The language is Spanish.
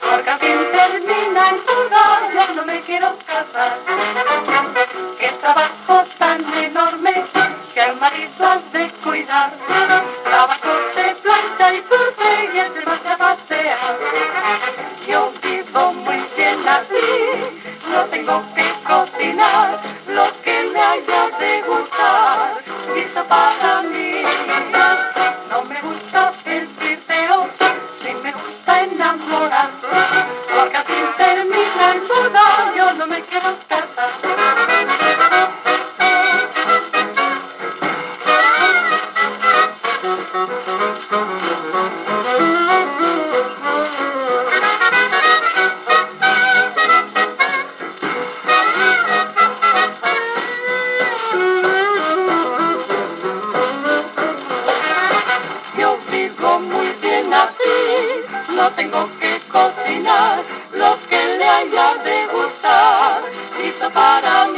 Porque al fin termina en duda, yo no me quiero casar. Qué trabajo tan enorme que al marido has de cuidar. Trabajo se plancha y curte y él se marcha a pasear. Yo vivo muy bien así, no tengo que cocinar lo que me haya de gustar, guiso para mí. No me gusta el flirteo, ni me gusta enamorar, porque al fin termina en boda, yo no me quiero casar. Yo vivo muy bien así, no tengo que cocinar lo que le haya de gustar, listo para